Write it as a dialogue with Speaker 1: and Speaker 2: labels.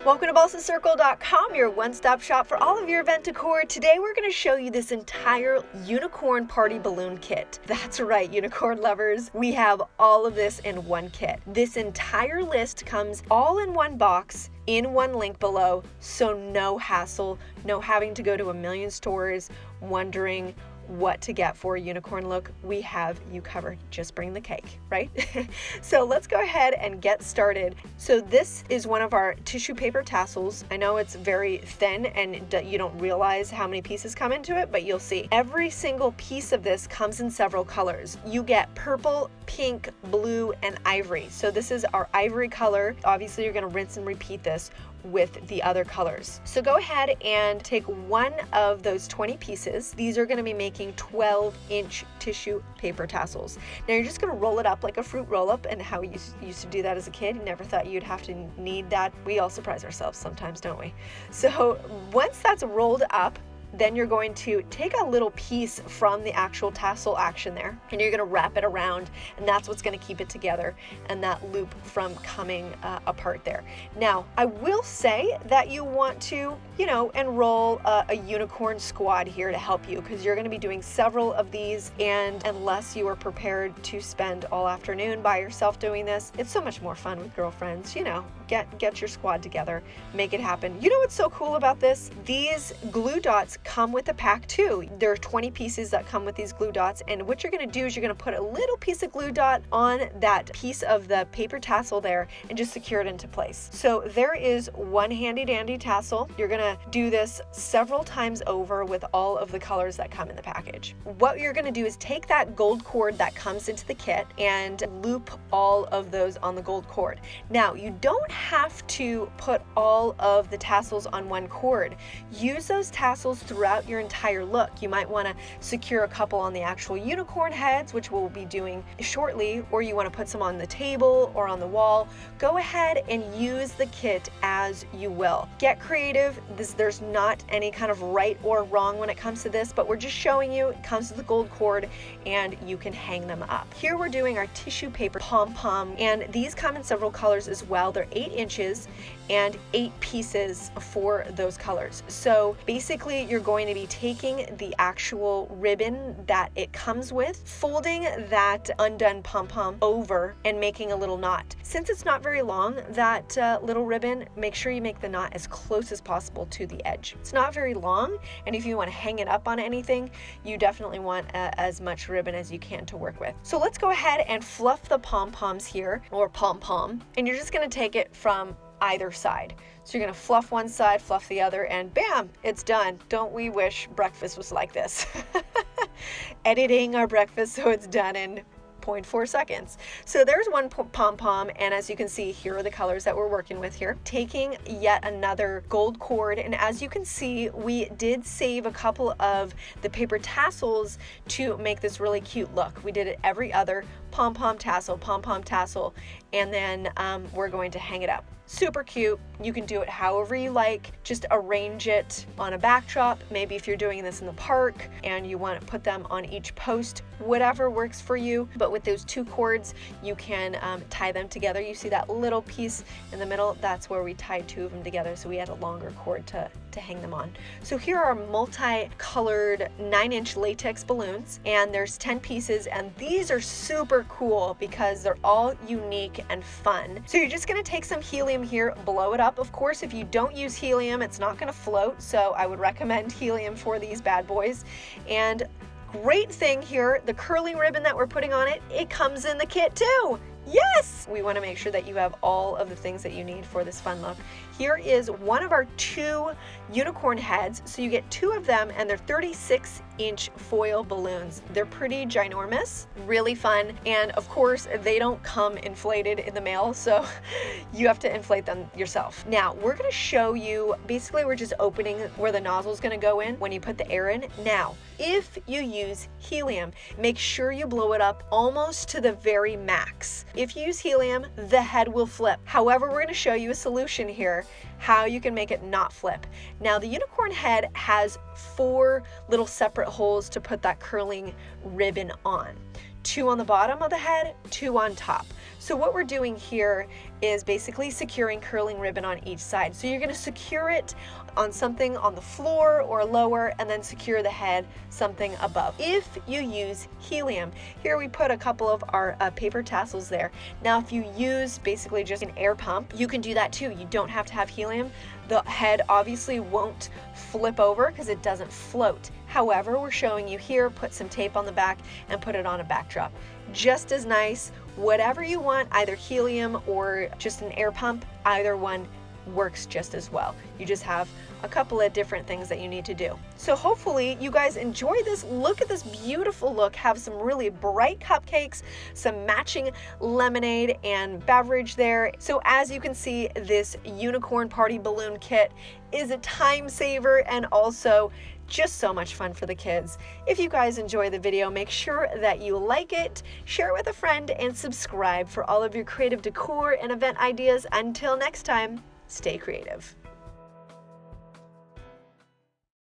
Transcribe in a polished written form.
Speaker 1: Welcome to BalsaCircle.com, your one-stop shop for all of your event decor. Today we're going to show you this entire unicorn party balloon kit. That's right, unicorn lovers. We have all of this in one kit. This entire list comes all in one box, in one link below, so no hassle, no having to go to a million stores wondering what to get for a unicorn look. We have you covered. Just bring the cake, right? So let's go ahead and get started. So this is one of our tissue paper tassels. I know it's very thin and you don't realize how many pieces come into it, but you'll see. Every single piece of this comes in several colors. You get purple, pink, blue, and ivory. So this is our ivory color. Obviously, you're going to rinse and repeat this with the other colors. So go ahead and take one of those 20 pieces. These are going to be making 12-inch tissue paper tassels. Now you're just going to roll it up like a fruit roll-up, and how you used to do that as a kid. You never thought you'd have to need that. We all surprise ourselves sometimes, don't we? So once that's rolled up, then you're going to take a little piece from the actual tassel action there, and you're going to wrap it around, and that's what's going to keep it together and that loop from coming apart there. Now, I will say that you want to, enroll a unicorn squad here to help you, because you're going to be doing several of these, and unless you are prepared to spend all afternoon by yourself doing this, it's so much more fun with girlfriends. Get your squad together, make it happen. You know what's so cool about this? These glue dots come with a pack too. There are 20 pieces that come with these glue dots, and what you're going to do is you're going to put a little piece of glue dot on that piece of the paper tassel there and just secure it into place. So there is one handy dandy tassel. You're going to do this several times over with all of the colors that come in the package. What you're going to do is take that gold cord that comes into the kit and loop all of those on the gold cord. Now, you don't have to put all of the tassels on one cord. Use those tassels throughout your entire look. You might want to secure a couple on the actual unicorn heads, which we'll be doing shortly, or you want to put some on the table or on the wall. Go ahead and use the kit as you will. Get creative. There's not any kind of right or wrong when it comes to this, but we're just showing you it comes with the gold cord and you can hang them up. Here we're doing our tissue paper pom pom, and these come in several colors as well. They're 8 inches and 8 pieces for those colors. So basically you're going to be taking the actual ribbon that it comes with, folding that undone pom-pom over and making a little knot. Since it's not very long, that little ribbon, make sure you make the knot as close as possible to the edge. It's not very long, and if you want to hang it up on anything, you definitely want as much ribbon as you can to work with. So let's go ahead and fluff the pom-poms here, or pom-pom, and you're just going to take it from either side. So you're going to fluff one side, fluff the other, and bam, it's done. Don't we wish breakfast was like this? Editing our breakfast so it's done in 0.4 seconds. So there's one pom-pom, and as you can see, here are the colors that we're working with here. Taking yet another gold cord, and as you can see, we did save a couple of the paper tassels to make this really cute look. We did it every other pom-pom tassel, and then we're going to hang it up. Super cute. You can do it however you like. Just arrange it on a backdrop. Maybe if you're doing this in the park and you want to put them on each post, whatever works for you. But with those 2 cords, you can tie them together. You see that little piece in the middle? That's where we tied 2 of them together. So we had a longer cord to hang them on. So here are multi-colored 9-inch latex balloons, and there's 10 pieces, and these are super cool because they're all unique and fun. So you're just going to take some helium here, blow it up. Of course, if you don't use helium, it's not going to float, so I would recommend helium for these bad boys. And great thing here, the curling ribbon that we're putting on it, it comes in the kit too. Yes! We want to make sure that you have all of the things that you need for this fun look. Here is one of our 2 unicorn heads. So you get 2 of them, and they're 36-inch foil balloons. They're pretty ginormous, really fun. And of course, they don't come inflated in the mail, so you have to inflate them yourself. Now, we're going to show you, basically we're just opening where the nozzle is going to go in when you put the air in. Now, if you use helium, make sure you blow it up almost to the very max. If you use helium, the head will flip. However, we're going to show you a solution here, how you can make it not flip. Now, the unicorn head has 4 little separate holes to put that curling ribbon on. 2 on the bottom of the head, 2 on top. So what we're doing here is basically securing curling ribbon on each side. So you're going to secure it on something on the floor or lower, and then secure the head something above. If you use helium, here we put a couple of our paper tassels there. Now if you use basically just an air pump, you can do that too. You don't have to have helium. The head obviously won't flip over because it doesn't float. However, we're showing you here, put some tape on the back and put it on a backdrop. Just as nice. Whatever you want, either helium or just an air pump, either one works just as well. You just have a couple of different things that you need to do. So hopefully you guys enjoy this. Look at this beautiful look. Have some really bright cupcakes, some matching lemonade and beverage there. So as you can see, this unicorn party balloon kit is a time saver and also just so much fun for the kids. If you guys enjoy the video, make sure that you like it, share it with a friend, and subscribe for all of your creative decor and event ideas. Until next time, stay creative.